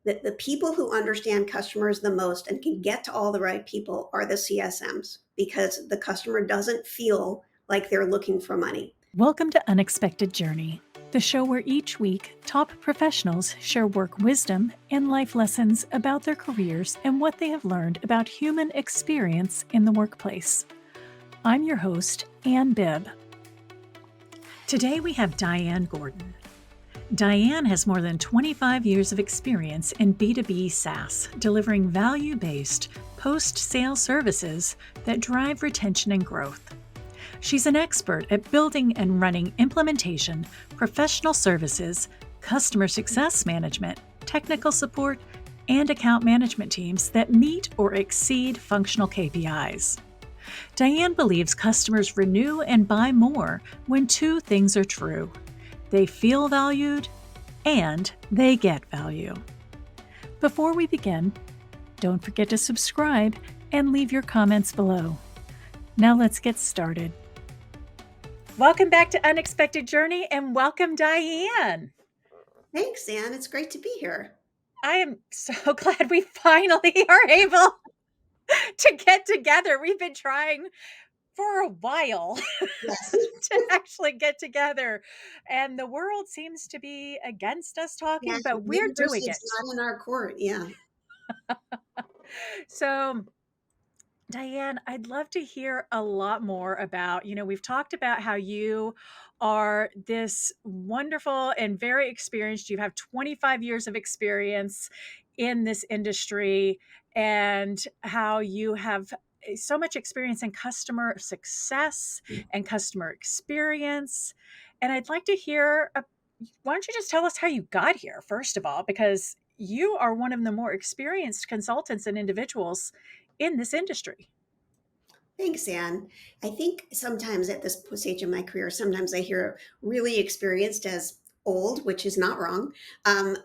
the people who understand customers the most and can get to all the right people are the CSMs, because the customer doesn't feel like they're looking for money. Welcome to Unexpected Journey, the show where each week top professionals share work wisdom and life lessons about their careers and what they have learned about human experience in the workplace. I'm your host, Ann Bibb. Today we have Diane Gordon. Diane has more than 25 years of experience in B2B SaaS, delivering value-based post-sale services that drive retention and growth. She's an expert at building and running implementation, professional services, customer success management, technical support, and account management teams that meet or exceed functional KPIs. Diane believes customers renew and buy more when two things are true. They feel valued and they get value. Before we begin, don't forget to subscribe and leave your comments below. Now let's get started. Welcome back to Unexpected Journey and welcome, Diane. Thanks, Ann. It's great to be here. I am so glad we finally are able to get together. We've been trying for a while Yes. to actually get together, and the world seems to be against us Yeah, talking, but the we're universe doing is it. not in our court. Yeah. So, Diane, I'd love to hear a lot more about, we've talked about how you are this wonderful and very experienced. You have 25 years of experience in this industry, and how you have so much experience in customer success and customer experience. And I'd like to hear, why don't you just tell us how you got here, first of all, because you are one of the more experienced consultants and individuals in this industry. Thanks, Ann. I think sometimes at this stage of my career, sometimes I hear really experienced as old, which is not wrong.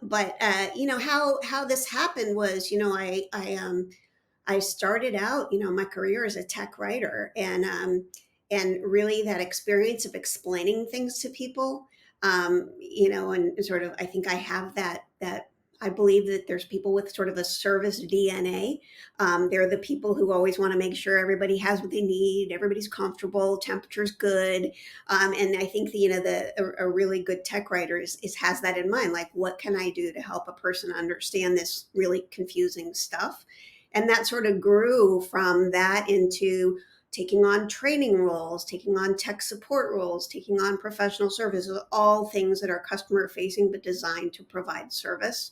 But how this happened was, I started out, my career as a tech writer, and really that experience of explaining things to people, and sort of, I think I have that. I believe that there's people with sort of a service DNA. They're the people who always want to make sure everybody has what they need, everybody's comfortable, temperature's good, and I think a really good tech writer is has that in mind. Like, what can I do to help a person understand this really confusing stuff? And that sort of grew from that into taking on training roles, taking on tech support roles, taking on professional services, all things that are customer facing but designed to provide service.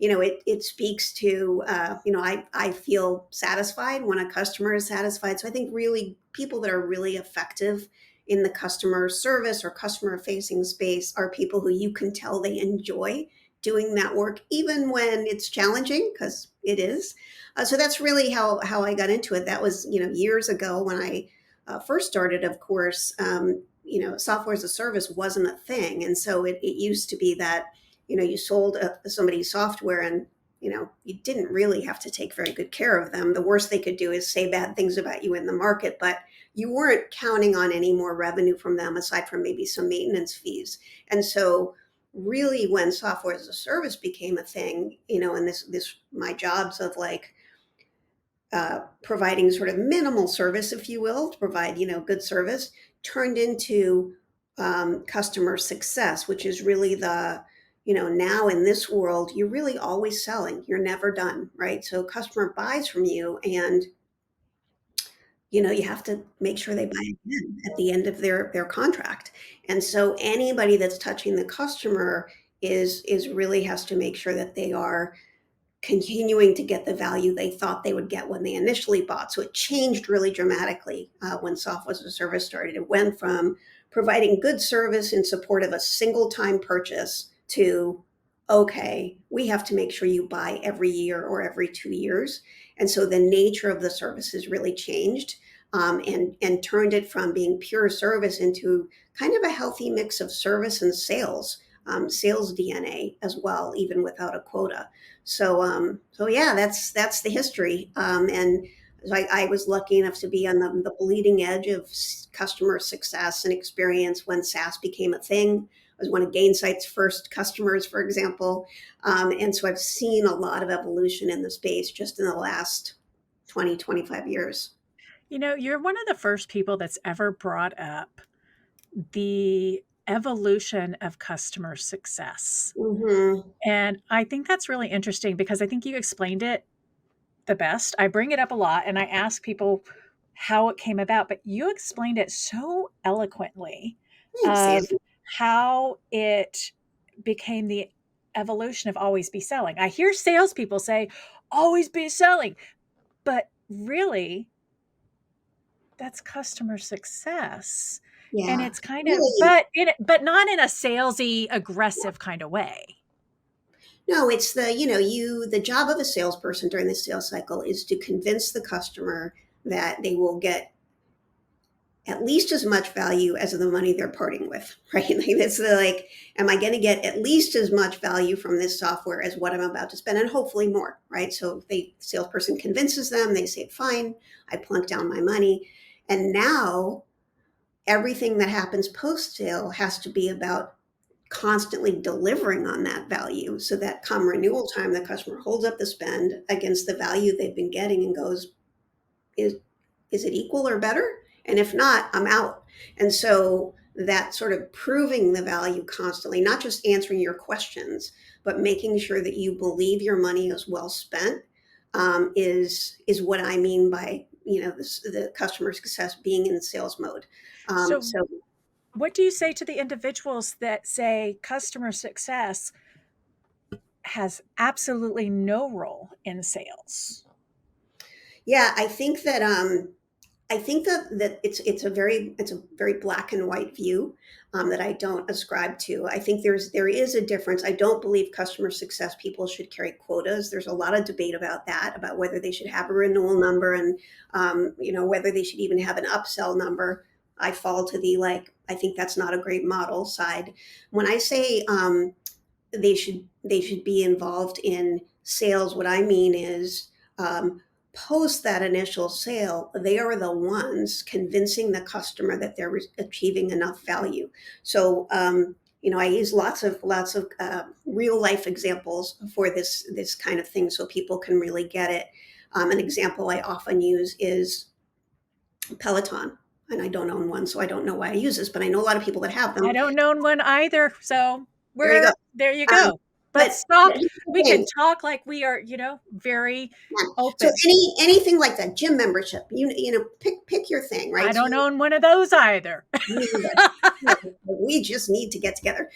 It speaks to, I feel satisfied when a customer is satisfied. So I think really people that are really effective in the customer service or customer facing space are people who you can tell they enjoy doing that work, even when it's challenging, because it is. So that's really how I got into it. That was, years ago when I first started, of course. Software as a service wasn't a thing. And so it used to be that, you sold somebody software, and, you didn't really have to take very good care of them. The worst they could do is say bad things about you in the market, but you weren't counting on any more revenue from them aside from maybe some maintenance fees. And so really when software as a service became a thing, and this my jobs of like providing sort of minimal service, if you will, to provide, good service, turned into customer success, which is really now in this world, you're really always selling. You're never done, right? So a customer buys from you, and you have to make sure they buy again at the end of their contract. And so anybody that's touching the customer is really has to make sure that they are continuing to get the value they thought they would get when they initially bought. So it changed really dramatically when software as a service started. It went from providing good service in support of a single time purchase to, okay, we have to make sure you buy every year or every 2 years. And so the nature of the services really changed, and turned it from being pure service into kind of a healthy mix of service and sales. Sales DNA as well, even without a quota. So yeah, that's the history. And I was lucky enough to be on the bleeding edge of customer success and experience when SaaS became a thing, was one of Gainsight's first customers, for example. And so I've seen a lot of evolution in the space just in the last 20, 25 years. You're one of the first people that's ever brought up the evolution of customer success. Hmm. And I think that's really interesting because I think you explained it the best. I bring it up a lot and I ask people how it came about, but you explained it so eloquently Thanks, of Sandy. how it became the evolution of always be selling. I hear salespeople say, always be selling, but really, that's customer success. And Yeah, it's kind of, really. but not in a salesy, aggressive kind of way. No, it's the job of a salesperson during the sales cycle is to convince the customer that they will get at least as much value as the money they're parting with, right? Like it's like, am I going to get at least as much value from this software as what I'm about to spend, and hopefully more, right? So the salesperson convinces them, they say, fine, I plunk down my money. And now everything that happens post sale has to be about constantly delivering on that value so that come renewal time, the customer holds up the spend against the value they've been getting and goes, is is it equal or better? And if not, I'm out. And so that sort of proving the value constantly, not just answering your questions, but making sure that you believe your money is well spent, is what I mean by the customer success being in sales mode. So, So what do you say to the individuals that say customer success has absolutely no role in sales? yeah, I think that it's a very black and white view, that I don't ascribe to. I think there is a difference. I don't believe customer success people should carry quotas. There's a lot of debate about that, about whether they should have a renewal number and whether they should even have an upsell number. I fall to the like I think that's not a great model side. When I say they should be involved in sales. What I mean is, post that initial sale, they are the ones convincing the customer that they're achieving enough value. So, I use lots of real life examples for this kind of thing, so people can really get it. An example I often use is Peloton, and I don't own one, so I don't know why I use this, but I know a lot of people that have I them. don't own one either. So There you go. we're there you Um, go. but Let's talk. here's the We can thing. talk like we are, very Yeah. So open. anything like that, gym membership, pick your thing, I right? So don't own one of those either. me neither. We just need to get together.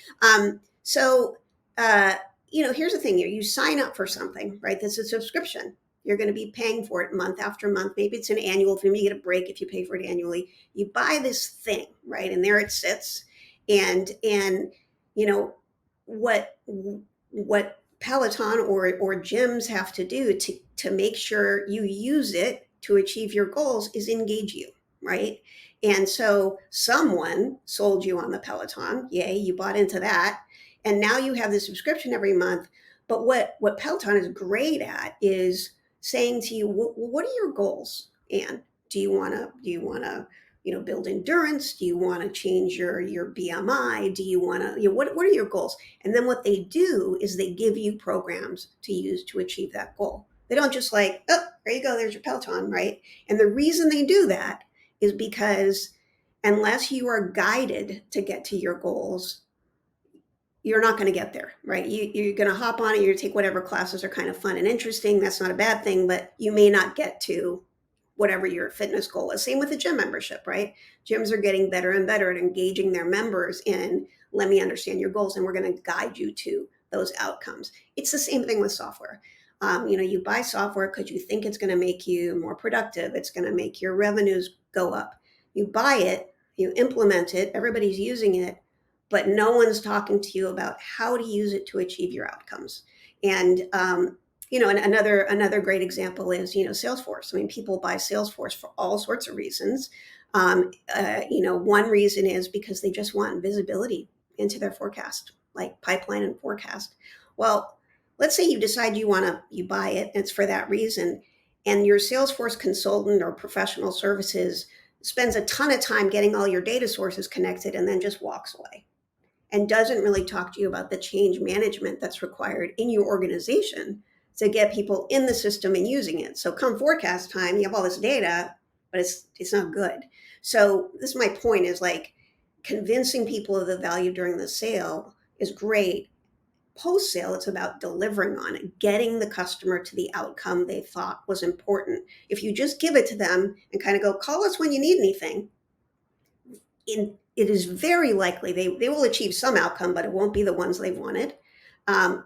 So here's the thing: here, you sign up for something, right? This is a subscription. You're going to be paying for it month after month. Maybe it's an annual. Maybe you get a break if you pay for it annually. You buy this thing, right? And there it sits. And you know what Peloton or gyms have to do to make sure you use it to achieve your goals is engage you, right? And so someone sold you on the Peloton. Yay, you bought into that. And now you have the subscription every month. But what Peloton is great at is saying to you, well, what are your goals? And do you want to build endurance? Do you want to change your BMI? Do you want to what are your goals? And then what they do is they give you programs to use to achieve that goal. They don't just like, oh, there you go, there's your Peloton, right? And the reason they do that is because unless you are guided to get to your goals, you're not going to get there, right? You're going to hop on it, you're going to take whatever classes are kind of fun and interesting. That's not a bad thing, but you may not get to whatever your fitness goal is. Same with the gym membership, right? Gyms are getting better and better at engaging their members in, let me understand your goals, and we're going to guide you to those outcomes. It's the same thing with software. You buy software because you think it's going to make you more productive. It's going to make your revenues go up. You buy it, you implement it, everybody's using it, but no one's talking to you about how to use it to achieve your outcomes. And another great example is Salesforce. I mean, people buy Salesforce for all sorts of reasons. One reason is because they just want visibility into their forecast, like pipeline and forecast. Well, let's say you decide you buy it, and it's for that reason, and your Salesforce consultant or professional services spends a ton of time getting all your data sources connected and then just walks away. and doesn't really talk to you about the change management that's required in your organization to get people in the system and using it. So come forecast time, you have all this data, but it's not good. So this is my point, is like convincing people of the value during the sale is great. Post sale, it's about delivering on it, getting the customer to the outcome they thought was important. If you just give it to them and kind of go, call us when you need anything, it is very likely they will achieve some outcome, but it won't be the ones they wanted.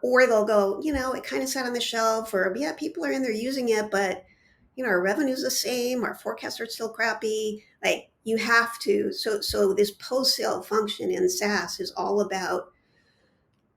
Or they'll go, it kind of sat on the shelf, or yeah, people are in there using it, but our revenue's the same, our forecasts are still crappy. Like you have to. So this post sale function in SaaS is all about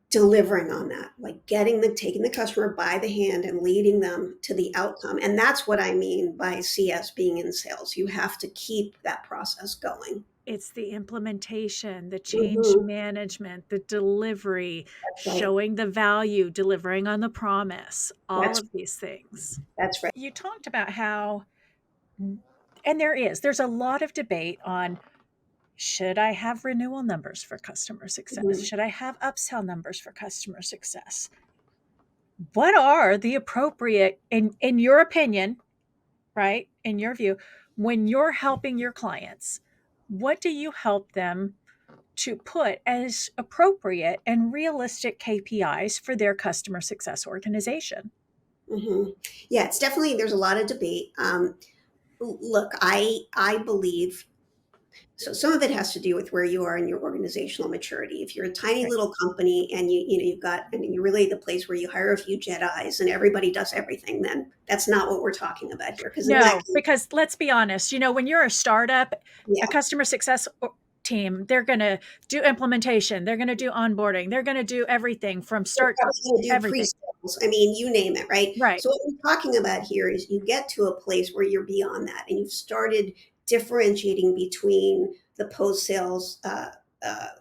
delivering on that, like taking the customer by the hand and leading them to the outcome. And that's what I mean by CS being in sales. You have to keep that process going. It's the implementation, the change Mhm. management, the delivery, That's right. showing the value, delivering on the promise, all That's of these things. that's right. You talked about how, and there's a lot of debate on, should I have renewal numbers for customer success? Mhm. Should I have upsell numbers for customer success? What are the appropriate, in your opinion, right? In your view, when you're helping your clients, what do you help them to put as appropriate and realistic KPIs for their customer success organization? Mhm. Yeah, it's definitely, there's a lot of debate. Look, I believe, so some of it has to do with where you are in your organizational maturity. If you're a tiny Right. little company and you've got, and you're really the place where you hire a few Jedis and everybody does everything, then that's not what we're talking about here. Because in that No, case, because let's be honest, when you're a startup, a yeah, customer success team, they're going to do implementation, they're going to do onboarding, they're going to do everything from they're start probably going to do everything. pre-sales. I mean, you name it, right? Right. So what we're talking about here is you get to a place where you're beyond that, and you've started differentiating between the post-sales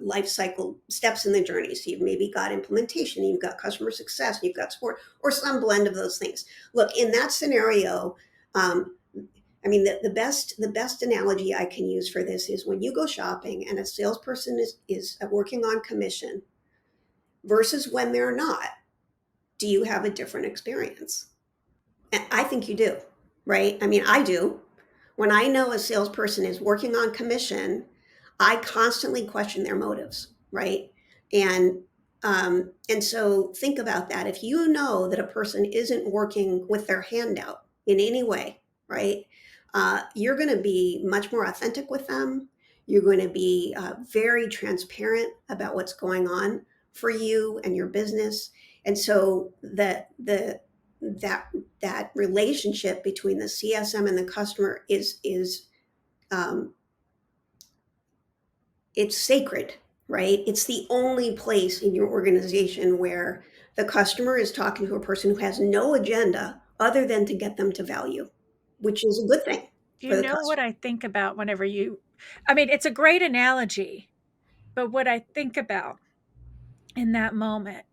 life cycle steps in the journey. So you've maybe got implementation, you've got customer success, you've got support, or some blend of those things. Look, in that scenario, um, I mean, the best analogy I can use for this is when you go shopping and a salesperson is working on commission versus when they're not. Do you have a different experience? And I think you do, right? I mean, I do. When I know a salesperson is working on commission, I constantly question their motives, right? And so think about that. If you know that a person isn't working with their hand out in any way, right? You're going to be much more authentic with them. You're going to be very transparent about what's going on for you and your business. And so that that relationship between the CSM and the customer is um, it's sacred, right? It's the only place in your organization where the customer is talking to a person who has no agenda other than to get them to value, which is a good thing You for the know what customer. I think about whenever I mean, it's a great analogy, but what I think about in that moment,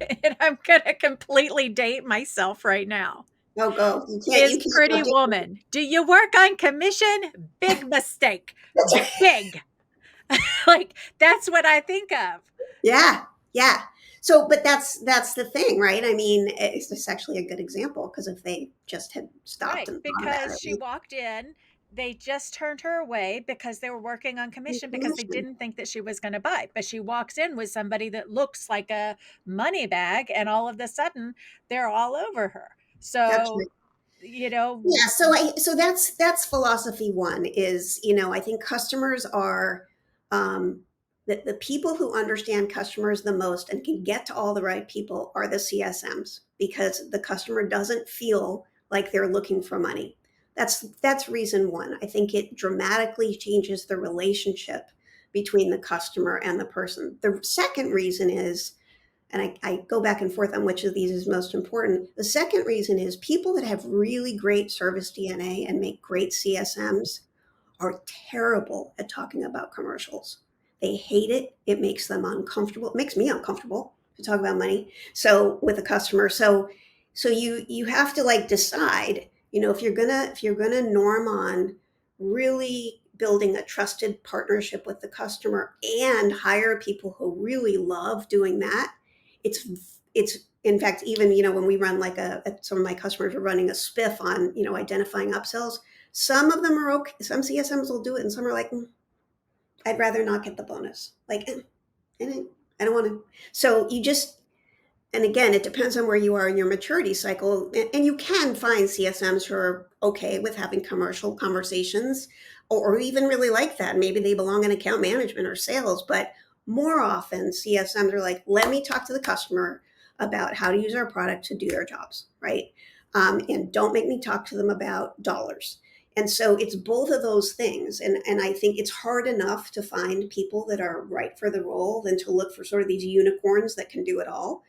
and I'm going to completely date myself right now, Oh, go! You is can't Pretty not do it. Woman. Do you work on commission? Big mistake. That's right. Big. Like, that's what I think of. Yeah, yeah. So, but that's the thing, right? I mean, it's actually a good example because if they just had stopped Right. and thought about Because she it, walked in, they just turned her away because they were working on commission because they commission. didn't think that she was going to buy. But she walks in with somebody that looks like a money bag, and all of a sudden they're all over her. That's So, right. you know, Yeah, so that's philosophy one is, I think customers are the people who understand customers the most and can get to all the right people are the CSMs because the customer doesn't feel like they're looking for money. That's reason one. I think it dramatically changes the relationship between the customer and the person. The second reason is, and I go back and forth on which of these is most important. The second reason is people that have really great service DNA and make great CSMs are terrible at talking about commercials. They hate it. It makes them uncomfortable. It makes me uncomfortable to talk about money. So with a customer, so you have to like decide, if you're gonna norm on really building a trusted partnership with the customer and hire people who really love doing that, it's in fact, even, when we run like some of my customers are running a spiff on, identifying upsells. Some of them are okay. Some CSMs will do it, and some are like, I'd rather not get the bonus. Like, I don't want to. So you just, and again, it depends on where you are in your maturity cycle. And you can find CSMs who are okay with having commercial conversations, or even really like that. Maybe they belong in account management or sales, but more often CSMs are like, let me talk to the customer about how to use our product to do their jobs, right? And don't make me talk to them about dollars. And so it's both of those things. And I think it's hard enough to find people that are right for the role than to look for sort of these unicorns that can do it all.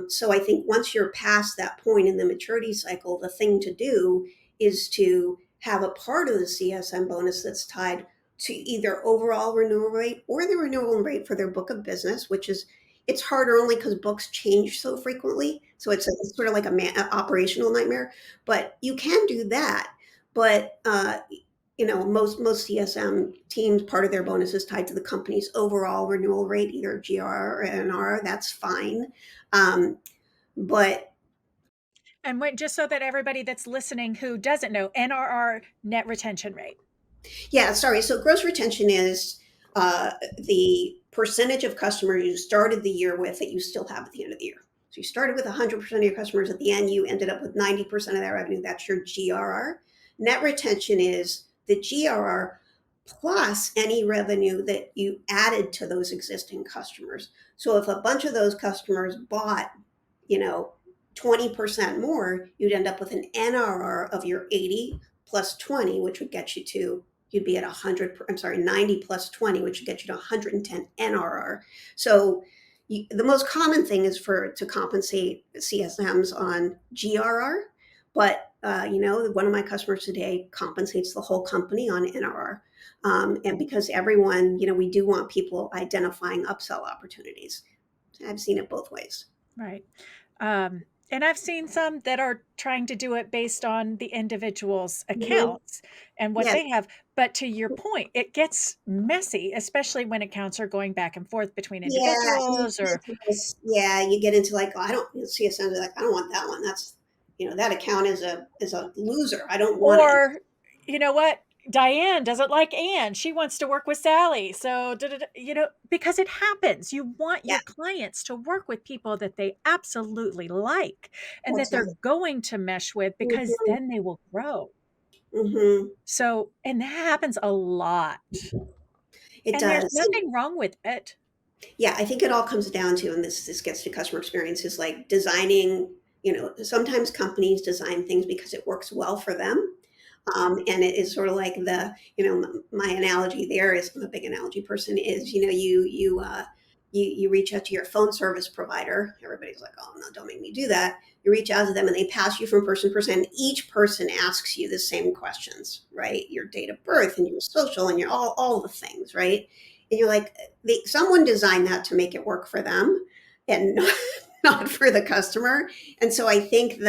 So I think once you're past that point in the maturity cycle, the thing to do is to have a part of the CSM bonus that's tied to either overall renewal rate or the renewal rate for their book of business, which is, it's harder only because books change so frequently. So it's sort of like a operational nightmare, but you can do that. But most CSM teams, part of their bonus is tied to the company's overall renewal rate, either GR or NR. That's fine. But And just so that everybody that's listening who doesn't know, NRR, net retention rate. yeah, sorry. So gross retention is the percentage of customers you started the year with that you still have at the end of the year. So you started with 100% of your customers at the end, you ended up with 90% of that revenue. That's your GRR. Net retention is the GRR plus any revenue that you added to those existing customers. So if a bunch of those customers bought, 20% more, you'd end up with an NRR of your 80 plus 20, which would get you to, you'd be at 100, I'm sorry, 90 plus 20, which would get you to 110 NRR. So the most common thing is to compensate CSMs on GRR, but one of my customers today compensates the whole company on NRR. And because everyone, we do want people identifying upsell opportunities. I've seen it both ways. Right. And I've seen some that are trying to do it based on the individual's accounts and what Yeah. they have. But to your point, it gets messy, especially when accounts are going back and forth between individuals or. You get into like, oh, I don't see a sense of like, I don't want that one. That's, that account is a loser. I don't want it. Or, you know what? Diane doesn't like Anne. She wants to work with Sally. So, because it happens. You want your clients to work with people that they absolutely like and that they're going to mesh with, because then they will grow. Mm-hmm. So, and that happens a lot. It And does. there's nothing wrong with it. Yeah, I think it all comes down to, and this gets to customer experience, is like designing, sometimes companies design things because it works well for them. And it is sort of like my analogy there is, I'm a big analogy person, is, you reach out to your phone service provider. Everybody's like, oh no, don't make me do that. You reach out to them and they pass you from person to person. And each person asks you the same questions, right? Your date of birth and your social and your all the things, right? And you're like, someone designed that to make it work for them and not for the customer. And so I think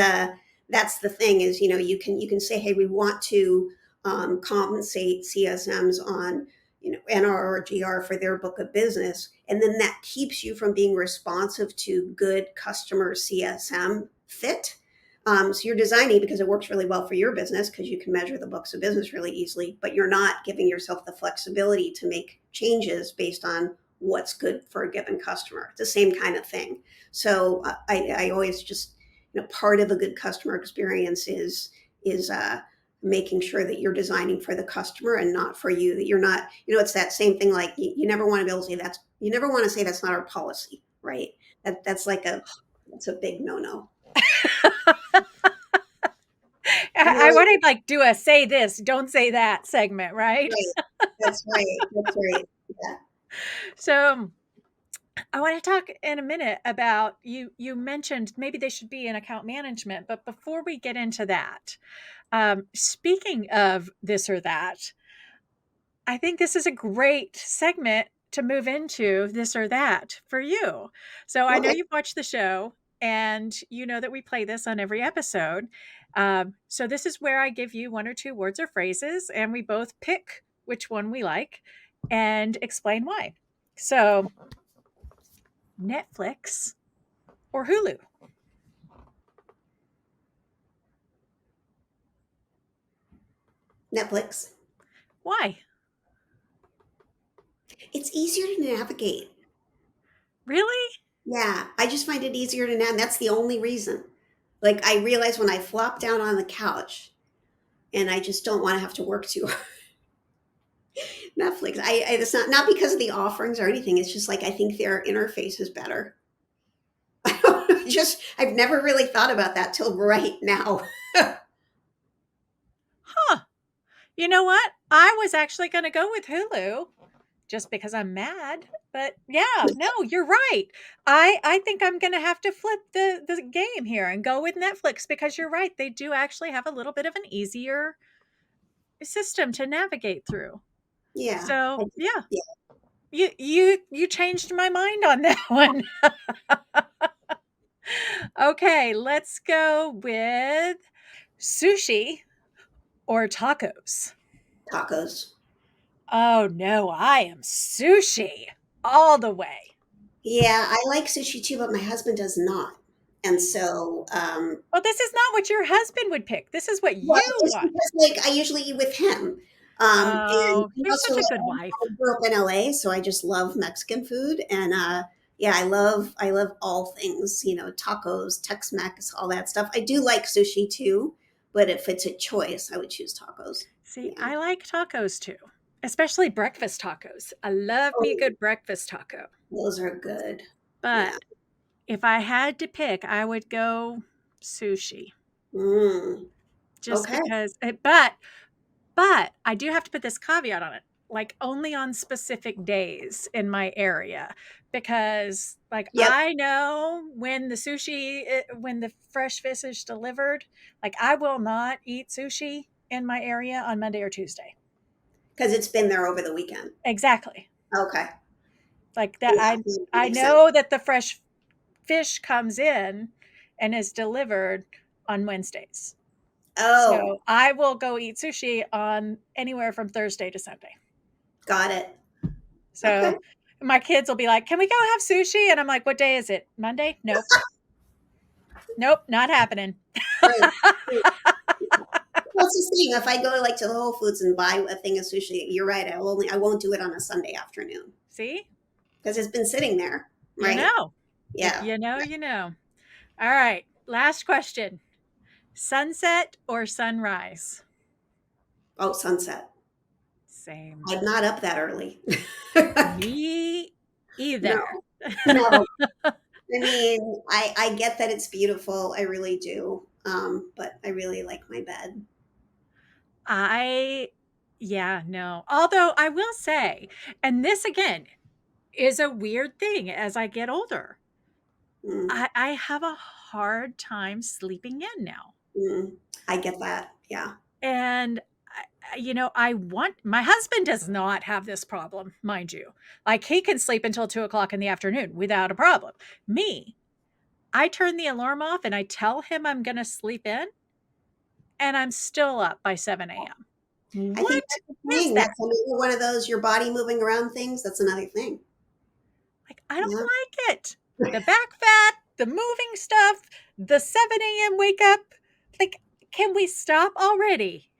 that's the thing is, you can say, hey, we want to compensate CSMs on, NR or GR for their book of business. And then that keeps you from being responsive to good customer CSM fit. So you're designing because it works really well for your business because you can measure the books of business really easily, but you're not giving yourself the flexibility to make changes based on what's good for a given customer. It's the same kind of thing. So I always just, part of a good customer experience is making sure that you're designing for the customer and not for you, that you're not, it's that same thing. Like you never want to be able to say you never want to say that's not our policy, right? That's a big no-no. I want to like do a say this, don't say that segment, right? That's right. That's right. Yeah. So I want to talk in a minute about you mentioned maybe they should be in account management, but before we get into that, speaking of this or that, I think this is a great segment to move into this or that for you. So I know you've watched the show and you know that we play this on every episode. So this is where I give you one or two words or phrases and we both pick which one we like and explain why. So, Netflix or Hulu? Netflix. Why? It's easier to navigate. Really? Yeah, I just find it easier to navigate. That's the only reason. Like I realize when I flop down on the couch and I just don't want to have to work too hard. Netflix. It's not because of the offerings or anything. It's just like I think their interface is better. Just I've never really thought about that till right now. Huh. You know what? I was actually going to go with Hulu just because I'm mad. But yeah, no, you're right. I think I'm going to have to flip the game here and go with Netflix because you're right. They do actually have a little bit of an easier system to navigate through. Yeah. So, yeah, Yeah. you changed my mind on that one. Okay, let's go with sushi or tacos. Tacos. Oh no, I am sushi all the way. Yeah, I like sushi too, but my husband does not. And so, Well, this is not what your husband would pick. This is what well, you just want. because like I usually eat with him. And Oh, he you're also such a good wife. I grew up in LA, so I just love Mexican food. And yeah, I love all things, tacos, Tex-Mex, all that stuff. I do like sushi too, but if it's a choice, I would choose tacos. See, Yeah. I like tacos too, especially breakfast tacos. I love me a Oh, good breakfast taco. those are good. Yeah. But if I had to pick, I would go sushi Mm. just Okay. because, but I do have to put this caveat on it, like only on specific days in my area, because like Yep. I know when the fresh fish is delivered, like I will not eat sushi in my area on Monday or Tuesday. Because it's been there over the weekend. Exactly. Okay. Like that, Yeah, that I makes sense. know that the fresh fish comes in and is delivered on Wednesdays. Oh, So I will go eat sushi on anywhere from Thursday to Sunday. got it. Okay. So my kids will be like, "Can we go have sushi?" And I'm like, "What day is it? Monday? Nope. Nope, not happening." Right. Well, it's the thing. If I go like to the Whole Foods and buy a thing of sushi, you're right. I won't do it on a Sunday afternoon See? because it's been sitting there, You right? know. If Yeah. you know, you know. All right. Last question. Sunset or sunrise? Oh, sunset. Same. I'm not up that early. Me No, either. no. I mean, I get that it's beautiful. I really do. But I really like my bed. I yeah, no. Although I will say, and this again is a weird thing as I get older. Mm, I have a hard time sleeping in now. mm. I get that. Yeah. And I want my husband does not have this problem, mind you. Like he can sleep until 2 o'clock in the afternoon without a problem. Me, I turn the alarm off and I tell him I'm going to sleep in, and I'm still up by 7 a.m. I think What that's the is thing. that? That's another one of those your body moving around things. That's another thing. Like, I don't Yeah. like it. The back fat, the moving stuff, the 7 a.m. wake up. Like, can we stop already?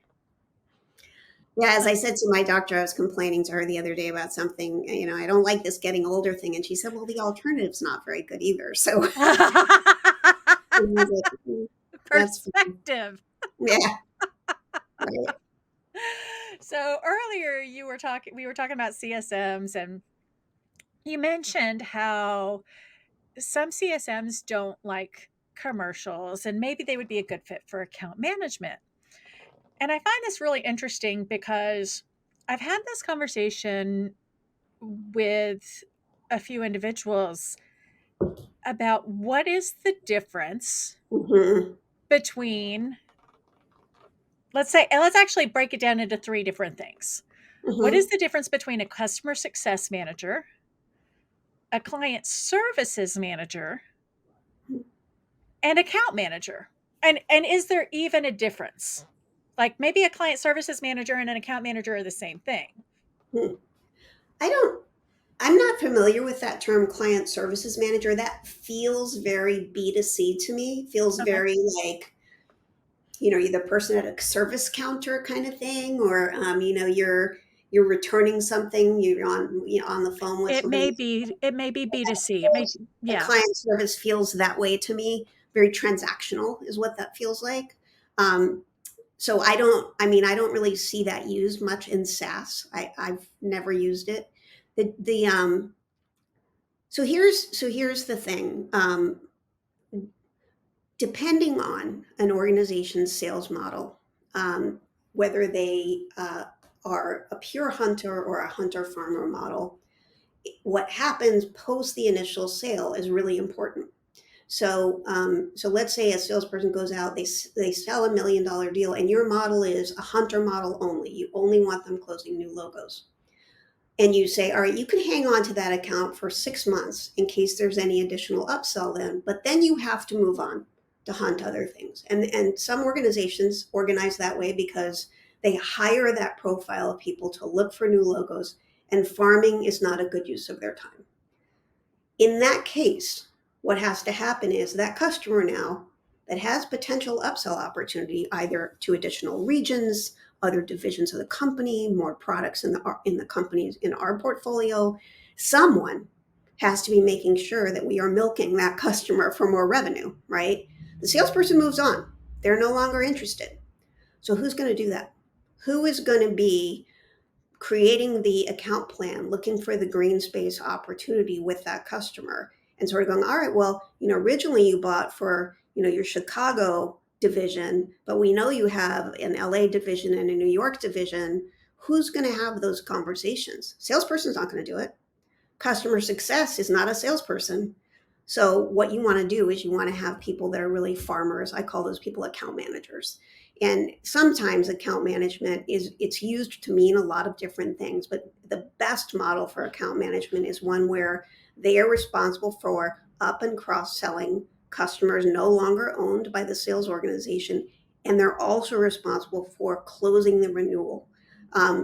Yeah, as I said to my doctor, I was complaining to her the other day about something. I don't like this getting older thing, and she said, "Well, the alternative's not very good either." So I was like, that's fine. Perspective. Yeah, right. So earlier we were talking about CSMs, and you mentioned how some CSMs don't like commercials and maybe they would be a good fit for account management. And I find this really interesting because I've had this conversation with a few individuals about what is the difference Hmm. between, let's say, and let's actually break it down into three different things. What is Hmm. the difference between a customer success manager, a client services manager, and account manager? And is there even a difference? Like maybe a client services manager and an account manager are the same thing. Hmm. I don't, I'm not familiar with that term client services manager. That feels very B2C to me, feels Okay. very like, you're the person at a service counter kind of thing, or, you're returning something, on the phone with somebody. It may be B2C. It may, A yeah. client service feels that way to me. Very transactional is what that feels like. Um, so I don't really see that used much in SaaS. I've never used it. The So here's the thing. Depending on an organization's sales model, um, whether they are a pure hunter or a hunter farmer model, what happens post the initial sale is really important. So let's say a salesperson goes out, they sell $1 million deal, and your model is a hunter model only. You only want them closing new logos, and you say, all right, you can hang on to that account for 6 months in case there's any additional upsell then, but then you have to move on to hunt other things. And some organizations organize that way because they hire that profile of people to look for new logos, and farming is not a good use of their time. In that case, what has to happen is that customer now that has potential upsell opportunity either to additional regions, other divisions of the company, more products in the companies in our portfolio, someone has to be making sure that we are milking that customer for more revenue, right? The salesperson moves on. They're no longer interested. So who's going to do that? Who is going to be creating the account plan, looking for the green space opportunity with that customer, and sort of going, all right, well, originally you bought for, your Chicago division, but we know you have an LA division and a New York division. Who's going to have those conversations? Salesperson's not going to do it. Customer success is not a salesperson. So what you want to do is you want to have people that are really farmers. I call those people account managers. And sometimes account management it's used to mean a lot of different things, but the best model for account management is one where they are responsible for up and cross selling customers no longer owned by the sales organization, and they're also responsible for closing the renewal.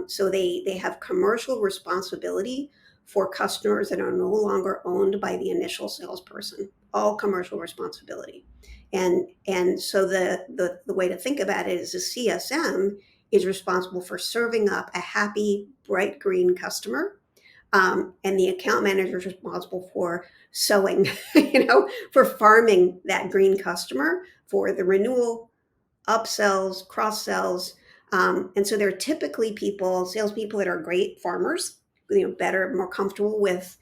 So they have commercial responsibility for customers that are no longer owned by the initial salesperson, all commercial responsibility. And so the way to think about it is the CSM is responsible for serving up a happy, bright green customer. And the account manager is responsible for sowing, for farming that green customer for the renewal, upsells, cross sells. And so they're typically salespeople that are great farmers, better, more comfortable with,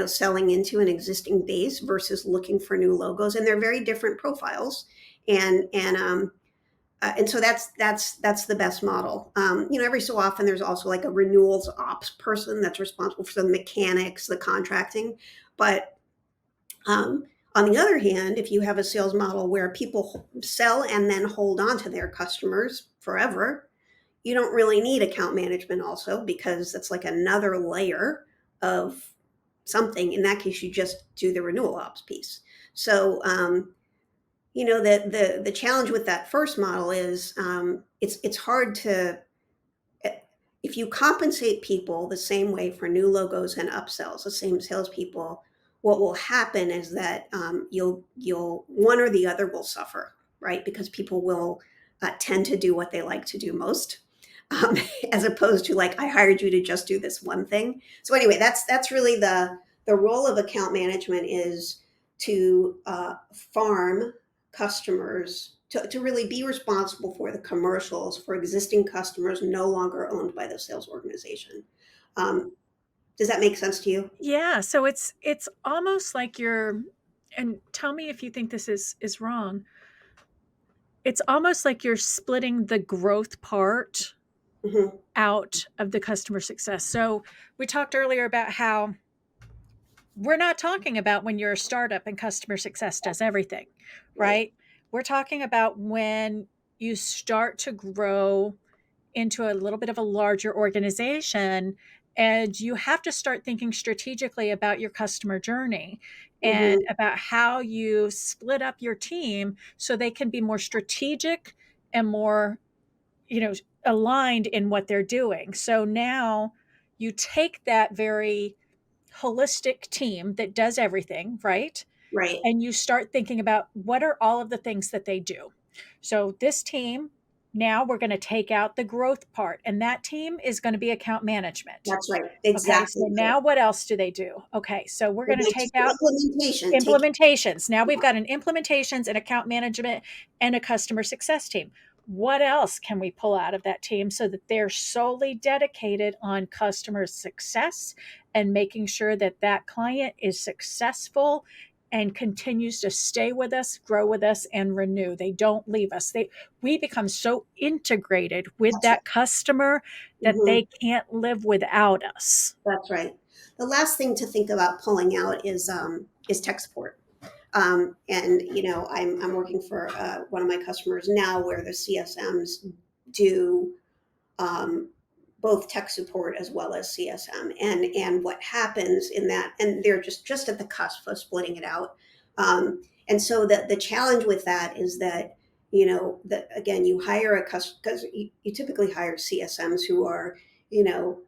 selling into an existing base versus looking for new logos. And they're very different profiles. And so that's the best model. Every so often there's also like a renewals ops person that's responsible for the mechanics, the contracting. But on the other hand, if you have a sales model where people sell and then hold on to their customers forever, you don't really need account management also, because that's like another layer of something. In that case, you just do the renewal ops piece. So, the challenge with that first model is, it's hard to, if you compensate people the same way for new logos and upsells, the same salespeople, what will happen is that, you'll one or the other will suffer, right? Because people will tend to do what they like to do most, um, as opposed to like, I hired you to just do this one thing. So anyway, that's really the role of account management, is to farm customers, to really be responsible for the commercials for existing customers no longer owned by the sales organization. Um, does that make sense to you? Yeah, so it's almost like you're, and tell me if you think this is wrong. It's almost like you're splitting the growth part Hmm. out of the customer success. So we talked earlier about how we're not talking about when you're a startup and customer success does everything, Right. right? We're talking about when you start to grow into a little bit of a larger organization, and you have to start thinking strategically about your customer journey and Hmm. about how you split up your team so they can be more strategic and more aligned in what they're doing. So now you take that very holistic team that does everything, right? Right. And you start thinking about what are all of the things that they do. So this team, now we're going to take out the growth part, and that team is going to be account management. That's right. Okay, Exactly so right. now what else do they do? Okay, so we're Well, going to they take just out implementation, take implementations. Now we've got an implementations, and account management, and a customer success team. What else can we pull out of that team so that they're solely dedicated on customer success and making sure that that client is successful and continues to stay with us, grow with us, and renew? They don't leave us. We become so integrated with that's right. that customer that Mhm. they can't live without us. That's right. The last thing to think about pulling out is tech support. And I'm working for one of my customers now where the CSMs do um, both tech support as well as CSM. And what happens in that, and they're just at the cusp of splitting it out. And so the challenge with that is that that again you hire a customer because you typically hire CSMs who are you know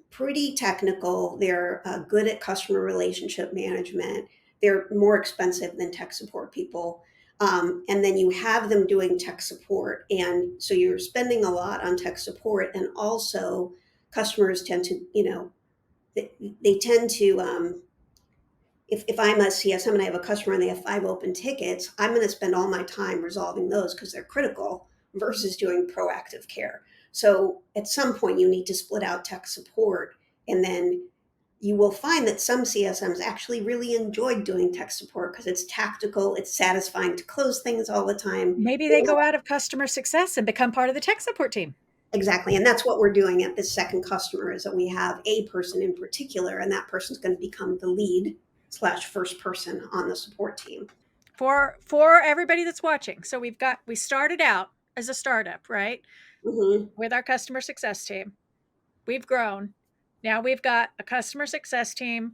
pretty technical. They're good at customer relationship management. They're more expensive than tech support people. And then you have them doing tech support. And so you're spending a lot on tech support. And also, customers tend to, they tend to, if I'm a CSM and I have a customer and they have 5 open tickets, I'm going to spend all my time resolving those because they're critical versus doing proactive care. So at some point, you need to split out tech support, and then you will find that some CSMs actually really enjoyed doing tech support because it's tactical, it's satisfying to close things all the time. Maybe they go out of customer success and become part of the tech support team. Exactly. And that's what we're doing at this second customer is that we have a person in particular, and that person's going to become the lead slash first person on the support team. For everybody that's watching. So we started out as a startup, right? Mm-hmm. With our customer success team. We've grown. Now we've got a customer success team,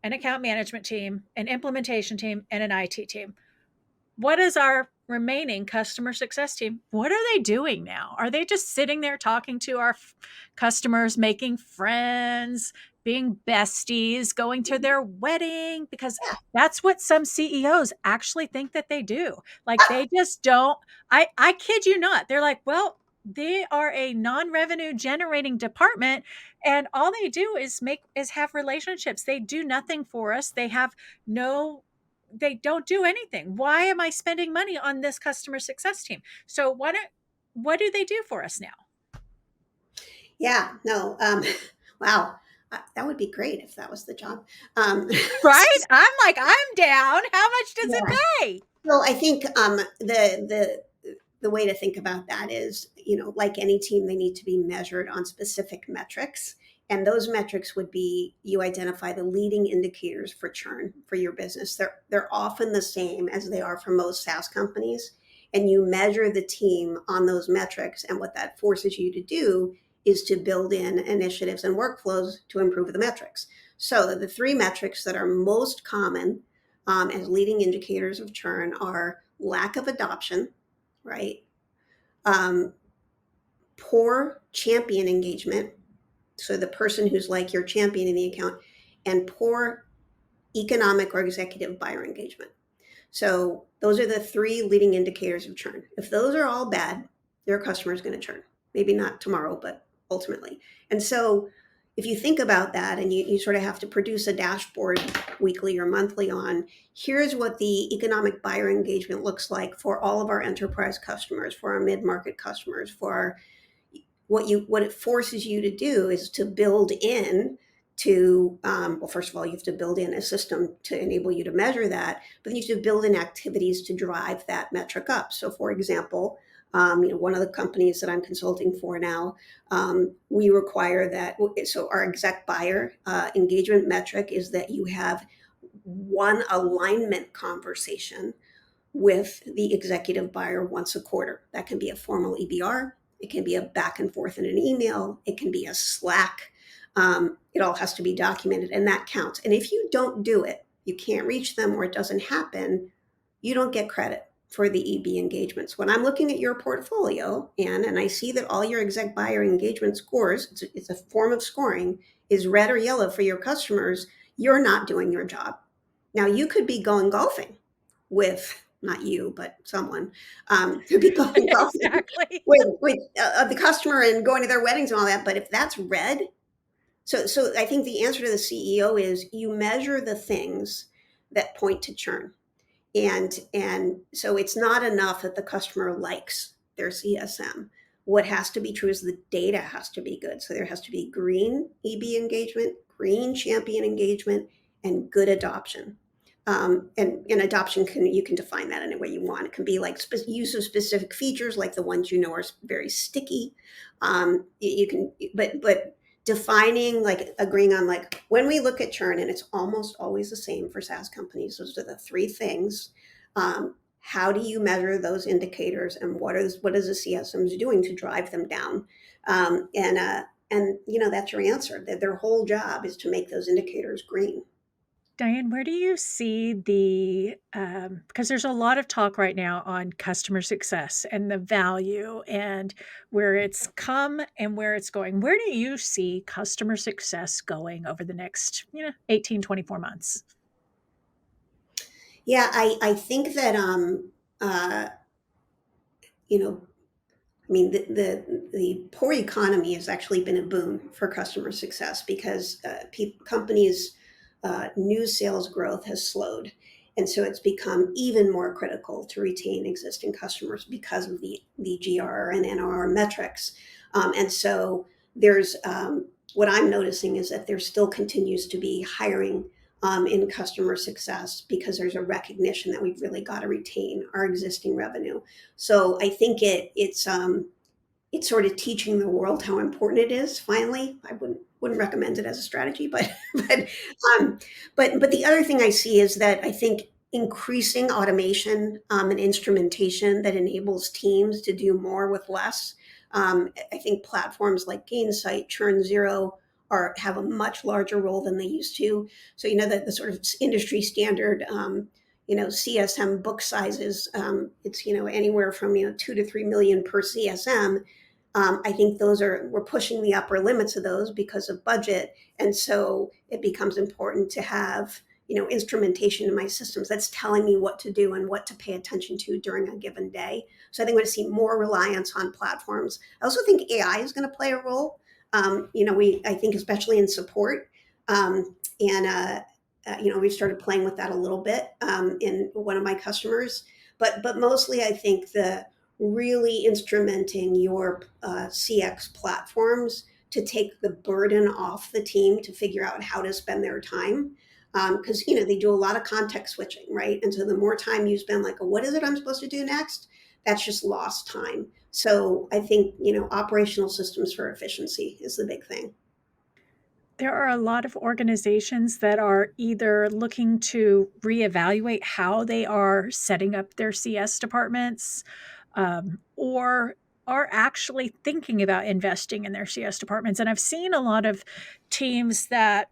an account management team, an implementation team, and an IT team. What is our remaining customer success team? What are they doing now? Are they just sitting there talking to our customers, making friends, being besties, going to their wedding? Because that's what some CEOs actually think that they do. Like they just don't. I kid you not. They're like, well, they are a non-revenue generating department, and all they do is have relationships. They do nothing for us. They don't do anything. Why am I spending money on this customer success team? So what do they do for us now? Yeah, no. Wow. That would be great if that was the job. Right? I'm like, I'm down. How much does it Yeah. pay? Well, I think the way to think about that is, like any team, they need to be measured on specific metrics. And those metrics would be you identify the leading indicators for churn for your business. They're often the same as they are for most SaaS companies. And you measure the team on those metrics. And what that forces you to do is to build in initiatives and workflows to improve the metrics. So the 3 metrics that are most common as leading indicators of churn are lack of adoption, right? Um, Poor champion engagement. So the person who's like your champion in the account, and poor economic or executive buyer engagement. So those are the 3 leading indicators of churn. If those are all bad, your customer is going to churn. Maybe not tomorrow, but ultimately. And so if you think about that and you sort of have to produce a dashboard weekly or monthly on here's what the economic buyer engagement looks like for all of our enterprise customers, for our mid-market customers, for our what it forces you to do is to build in to well, first of all, you have to build in a system to enable you to measure that, but then you have to build in activities to drive that metric up. So for example, one of the companies that I'm consulting for now, we require that. So our exec buyer engagement metric is that you have one alignment conversation with the executive buyer once a quarter. That can be a formal EBR. It can be a back and forth in an email. It can be a Slack. It all has to be documented, and that counts. And if you don't do it, you can't reach them or it doesn't happen, you don't get credit. for the EB engagements. When I'm looking at your portfolio, Anne, and I see that all your exec buyer engagement scores, it's a form of scoring, is red or yellow for your customers, you're not doing your job. Now, you could be going golfing with, not you, but someone could be going golfing Exactly. with the customer and going to their weddings and all that. But if that's red, so I think the answer to the CEO is you measure the things that point to churn. And so it's not enough that the customer likes their CSM. What has to be true is the data has to be good. So there has to be green EB engagement, green champion engagement, and good adoption. And adoption you can define that any way you want. It can be like use of specific features, like the ones you know are very sticky. You can, but defining, like agreeing on, like when we look at churn, and it's almost always the same for SaaS companies. Those are the three things. How do you measure those indicators, and what is the CSMs doing to drive them down? And that's your answer. That their whole job is to make those indicators green. Diane, where do you see the, because there's a lot of talk right now on customer success and the value and where it's come and where it's going. Where do you see customer success going over the next, 18, 24 months? Yeah, I think that uh, you know I mean, the poor economy has actually been a boon for customer success because companies' new sales growth has slowed. And so it's become even more critical to retain existing customers because of the GR and NRR metrics. And so there's what I'm noticing is that there still continues to be hiring in customer success because there's a recognition that we've really got to retain our existing revenue. So I think it's sort of teaching the world how important it is. Finally, I wouldn't recommend it as a strategy, but um, but the other thing I see is that I think increasing automation and instrumentation that enables teams to do more with less. I think platforms like Gainsight, Churn Zero have a much larger role than they used to. So the sort of industry standard. CSM book sizes, it's anywhere from 2 to 3 million per CSM. I think we're pushing the upper limits of those because of budget, and so it becomes important to have instrumentation in my systems that's telling me what to do and what to pay attention to during a given day. So I think we're going to see more reliance on platforms. I also think AI is going to play a role. I think especially in support, and we've started playing with that a little bit in one of my customers, but mostly I think the really instrumenting your CX platforms to take the burden off the team to figure out how to spend their time. Because they do a lot of context switching, right? And so the more time you spend, like, what is it I'm supposed to do next? That's just lost time. So I think operational systems for efficiency is the big thing. There are a lot of organizations that are either looking to reevaluate how they are setting up their CS departments, or are actually thinking about investing in their CS departments. And I've seen a lot of teams that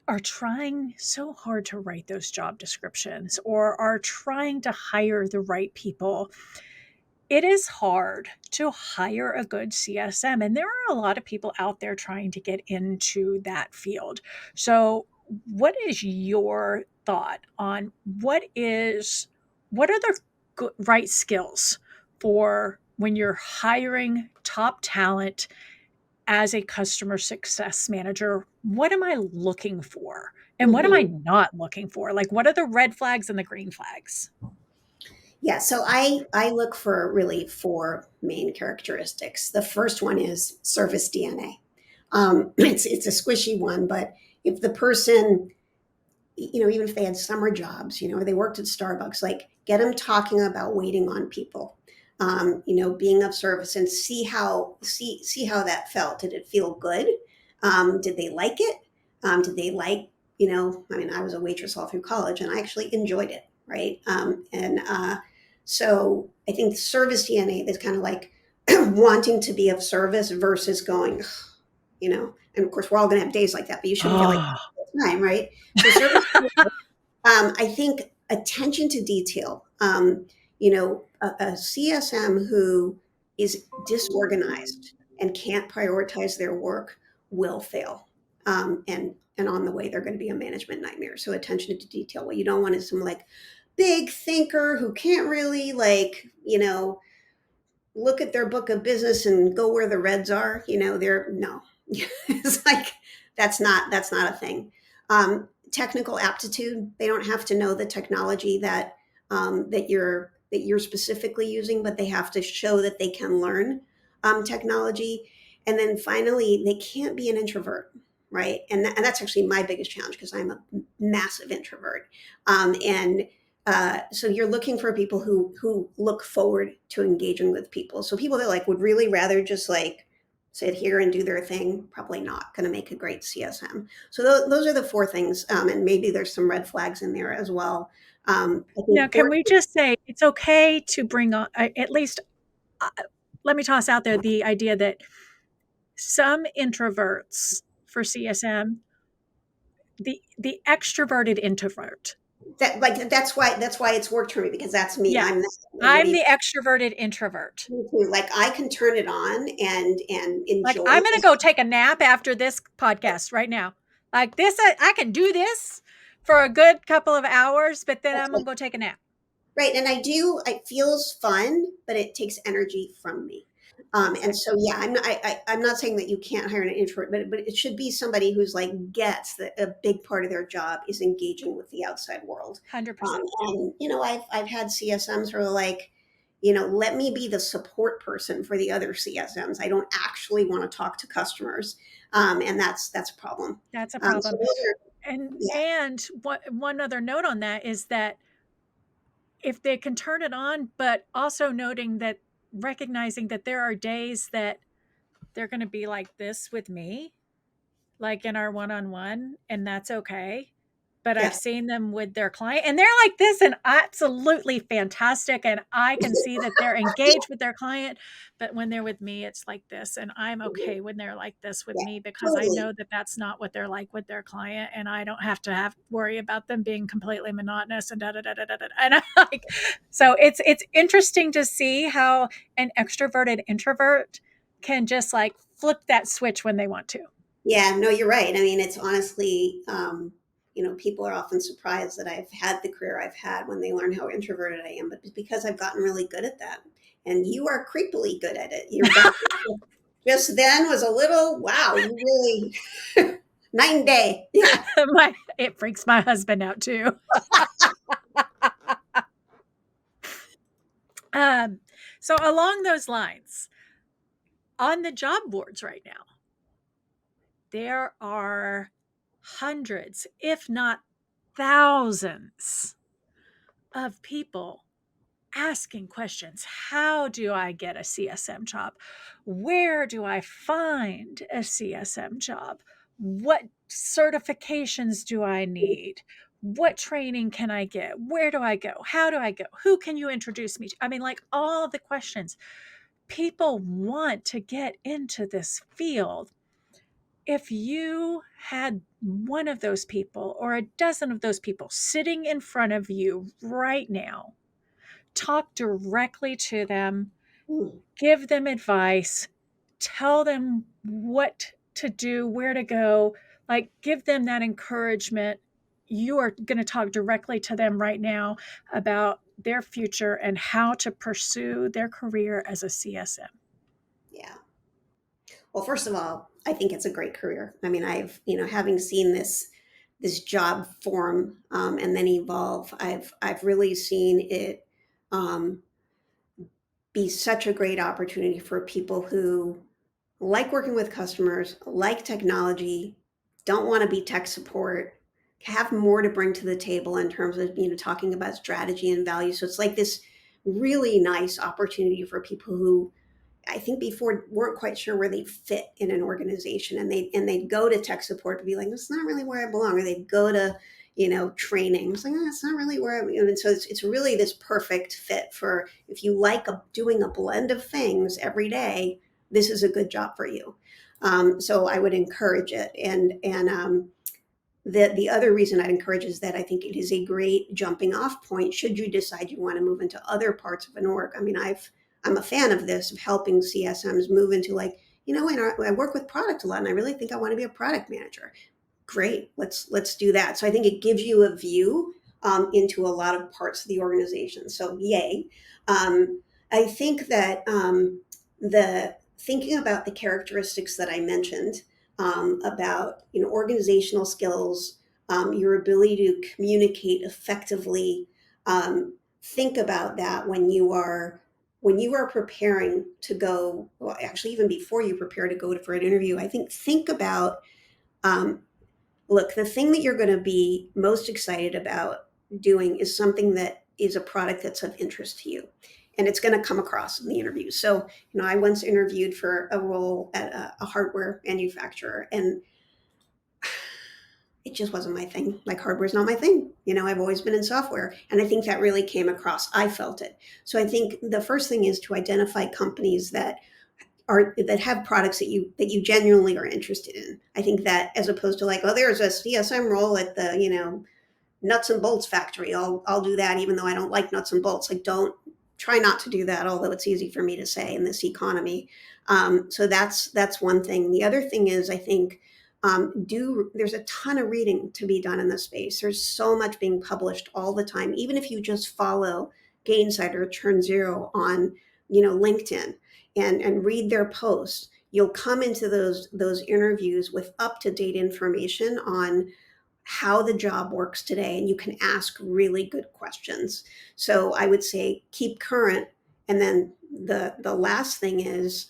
are trying so hard to write those job descriptions or are trying to hire the right people. It is hard to hire a good CSM, and there are a lot of people out there trying to get into that field. So, what is your thought on what are the right skills for when you're hiring top talent as a customer success manager? What am I looking for? And what am I Mhm. not looking for? Like, what are the red flags and the green flags? Yeah, so I look for really four main characteristics. The first one is service DNA. It's a squishy one, but if the person, even if they had summer jobs, or they worked at Starbucks, like get them talking about waiting on people, being of service, and see how that felt. Did it feel good? Did they like it? Did they like, I mean, I was a waitress all through college, and I actually enjoyed it, right? So I think service DNA is kind of like wanting to be of service versus going, and of course we're all going to have days like that, but you shouldn't feel like Oh. all the time, right? So service, I think attention to detail. A CSM who is disorganized and can't prioritize their work will fail. And on the way, they're going to be a management nightmare. So attention to detail. What you don't want is some like big thinker who can't really look at their book of business and go where the reds are. They're no. It's like that's not a thing. Technical aptitude. They don't have to know the technology that you're specifically using, but they have to show that they can learn technology. And then finally, they can't be an introvert, right? And that's actually my biggest challenge because I'm a massive introvert. And so you're looking for people who look forward to engaging with people. So people that like would really rather just like sit here and do their thing, probably not going to make a great CSM. So those are the four things, and maybe there's some red flags in there as well. I Now, think can we just say it's okay to bring on, at least, let me toss out there the idea that some introverts for CSM, the extroverted introvert. that's why it's worked for me because that's me. Yeah. I'm I'm the extroverted introvert. like I can turn it on and Like, enjoy I'm going to it. go take a nap after this podcast right now. Like this, I can do this for a good couple of hours, but then I'm going to go take a nap. Right. And it feels fun, but it takes energy from me. And so, yeah, I'm not saying that you can't hire an introvert, but it should be somebody who's like gets that a big part of their job is engaging with the outside world. 100%. And, I've had CSMs who are like, let me be the support person for the other CSMs. I don't actually want to talk to customers. And that's a problem. That's a So problem. those are, And yeah. and one other note on that is that if they can turn it on, but also noting that recognizing that there are days that they're going to be like this with me, like in our one-on-one, and that's okay. But I've Yeah. seen them with their client and they're like this and absolutely fantastic. And I can see that they're engaged with their client. But when they're with me, it's like this. And I'm okay when they're like this with Yeah, me because I totally. know that that's not what they're like with their client. And I don't have to worry about them being completely monotonous and da da da da da. And I'm like, so it's interesting to see how an extroverted introvert can just like flip that switch when they want to. Yeah, no, you're right. I mean, it's honestly, people are often surprised that I've had the career I've had when they learn how introverted I am, but it's because I've gotten really good at that. And you are creepily good at it. Your back just then was a little, wow, you really, night and day. Yeah. It freaks my husband out too. Um, so along those lines, on the job boards right now, there are hundreds, if not thousands, of people asking questions. How do I get a CSM job? Where do I find a CSM job? What certifications do I need? What training can I get? Where do I go? How do I go? Who can you introduce me to? I mean, like all the questions. People want to get into this field. If you had one of those people or a dozen of those people sitting in front of you right now, talk directly to them, Mm. give them advice, tell them what to do, where to go, like give them that encouragement. You are going to talk directly to them right now about their future and how to pursue their career as a CSM. Yeah. Well, first of all, I think it's a great career. I mean, having seen this job form and then evolve, I've really seen it um, be such a great opportunity for people who like working with customers, like technology, don't want to be tech support, have more to bring to the table in terms of talking about strategy and value. So it's like this really nice opportunity for people who I think before weren't quite sure where they fit in an organization, and they'd go to tech support to be like, this is not really where I belong, or they'd go to training. It's like, oh, it's not really where I. And so it's really this perfect fit for if you like doing a blend of things every day. This is a good job for you. So I would encourage it, and The other reason I'd encourage is that I think it is a great jumping off point should you decide you want to move into other parts of an org. I mean, I'm a fan of this, of helping CSMs move into like, I work with product a lot and I really think I want to be a product manager. Great, let's do that. So I think it gives you a view into a lot of parts of the organization. So yay. I think that the thinking about the characteristics that I mentioned about organizational skills, your ability to communicate effectively. Think about that when you are preparing to go. Well, actually, even before you prepare to go for an interview, I think about um, look, the thing that you're going to be most excited about doing is something that is a product that's of interest to you. And it's going to come across in the interview. So, I once interviewed for a role at a hardware manufacturer, and it just wasn't my thing. Like hardware's not my thing. I've always been in software. And I think that really came across. I felt it. So I think the first thing is to identify companies that have products that you genuinely are interested in. I think that as opposed to like, oh, there's a CSM role at the, nuts and bolts factory. I'll do that even though I don't like nuts and bolts. Like don't try not to do that, although it's easy for me to say in this economy. So that's one thing. The other thing is I think there's a ton of reading to be done in this space. There's so much being published all the time. Even if you just follow Gainsight or Turn Zero on LinkedIn and read their posts, you'll come into those interviews with up-to-date information on how the job works today, and you can ask really good questions. So I would say keep current. And then the last thing is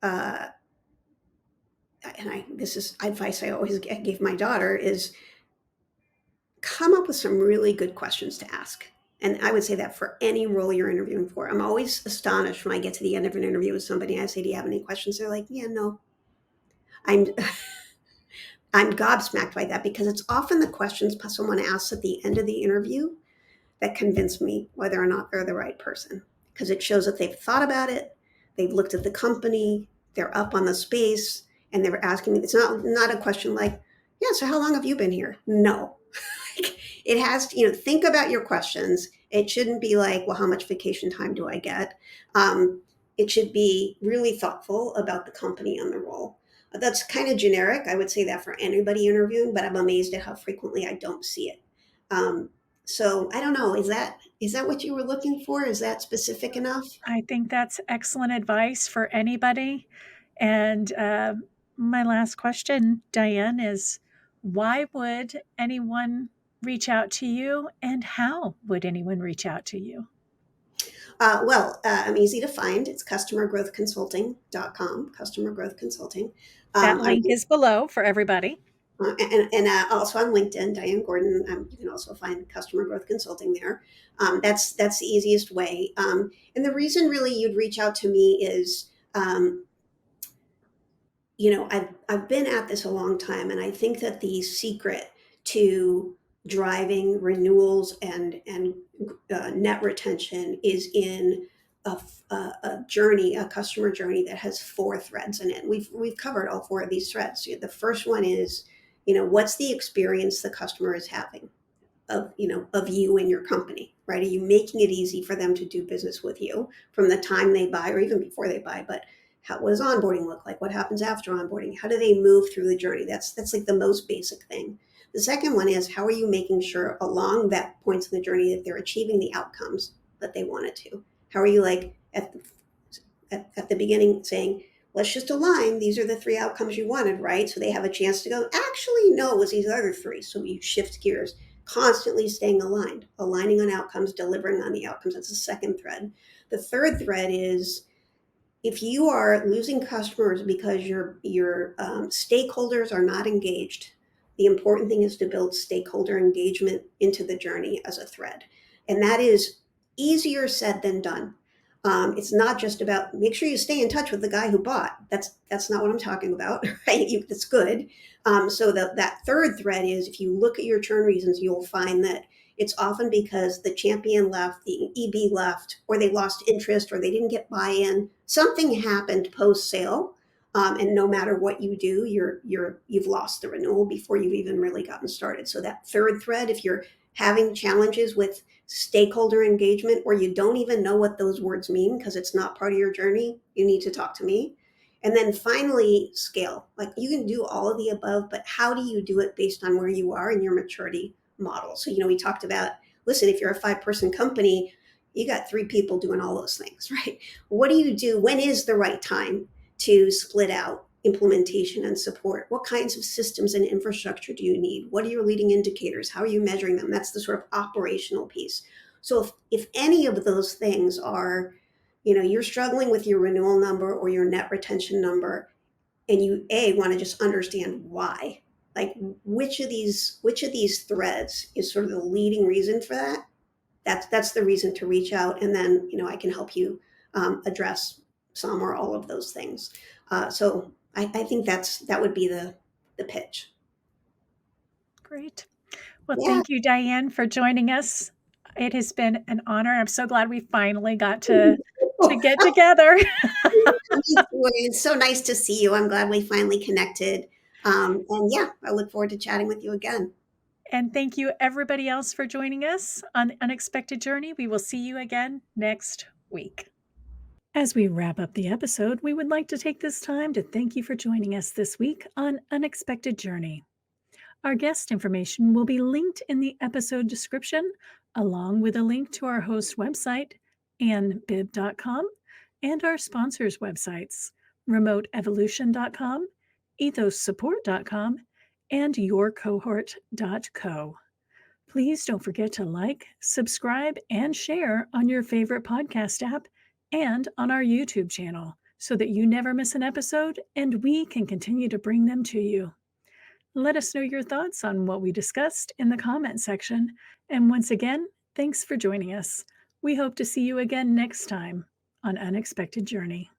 uh, this is advice I always gave my daughter, is come up with some really good questions to ask. And I would say that for any role you're interviewing for. I'm always astonished when I get to the end of an interview with somebody and I say, do you have any questions? They're like, yeah, no. I'm I'm gobsmacked by that because it's often the questions someone asks at the end of the interview that convince me whether or not they're the right person, because it shows that they've thought about it, they've looked at the company, they're up on the space, and they're asking me. It's not a question like, yeah, so how long have you been here? No. It has to, think about your questions. It shouldn't be like, well, how much vacation time do I get? It should be really thoughtful about the company and the role. That's kind of generic. I would say that for anybody interviewing, but I'm amazed at how frequently I don't see it. Um, so I don't know. Is that what you were looking for? Is that specific enough? I think that's excellent advice for anybody. And my last question, Diane, is why would anyone reach out to you and how would anyone reach out to you? I'm easy to find. It's customergrowthconsulting.com, customer growth consulting. That I'm link is below for everybody. and also on LinkedIn, Diane Gordon. You can also find Customer Growth Consulting there. That's the easiest way. And the reason really you'd reach out to me is, I've been at this a long time, and I think that the secret to driving renewals and net retention is in a journey, a customer journey that has four threads in it. We've covered all four of these threads. The first one is, what's the experience the customer is having of you and your company, right? Are you making it easy for them to do business with you from the time they buy or even before they buy? But what does onboarding look like? What happens after onboarding? How do they move through the journey? That's like the most basic thing. The second one is, how are you making sure along that point in the journey that they're achieving the outcomes that they wanted to? How are you like at the beginning saying, let's just align, these are the three outcomes you wanted, right? So they have a chance to go, actually, no, it was these other three. So you shift gears, constantly staying aligned, aligning on outcomes, delivering on the outcomes. That's the second thread. The third thread is, if you are losing customers because your stakeholders are not engaged, the important thing is to build stakeholder engagement into the journey as a thread. And that is easier said than done. It's not just about make sure you stay in touch with the guy who bought. That's not what I'm talking about, right? That's good. So that third thread is, if you look at your churn reasons, you'll find that it's often because the champion left, the EB left, or they lost interest, or they didn't get buy-in. Something happened post-sale And no matter what you do, you've lost the renewal before you've even really gotten started. So that third thread, if you're having challenges with stakeholder engagement or you don't even know what those words mean because it's not part of your journey, you need to talk to me. And then finally, scale. Like you can do all of the above, but how do you do it based on where you are in your maturity model? So, we talked about, listen, if you're a 5-person company, you got 3 people doing all those things, right? What do you do? When is the right time to split out implementation and support? What kinds of systems and infrastructure do you need? What are your leading indicators? How are you measuring them? That's the sort of operational piece. So if any of those things are, you're struggling with your renewal number or your net retention number, and you want to just understand why, like which of these threads is sort of the leading reason for that, that's the reason to reach out. And then I can help you address some or all of those things. So I think that would be the pitch. Great. Well, Yeah. thank you, Diane, for joining us. It has been an honor. I'm so glad we finally got to get together. It's so nice to see you. I'm glad we finally connected. And yeah, I look forward to chatting with you again. And thank you, everybody else, for joining us on Unexpected Journey. We will see you again next week. As we wrap up the episode, we would like to take this time to thank you for joining us this week on Unexpected Journey. Our guest information will be linked in the episode description, along with a link to our host website, annbib.com, and our sponsors' websites, remoteevolution.com, ethossupport.com, and yourcohort.co. Please don't forget to like, subscribe, and share on your favorite podcast app and on our YouTube channel so that you never miss an episode and we can continue to bring them to you. Let us know your thoughts on what we discussed in the comment section. And once again, thanks for joining us. We hope to see you again next time on Unexpected Journey.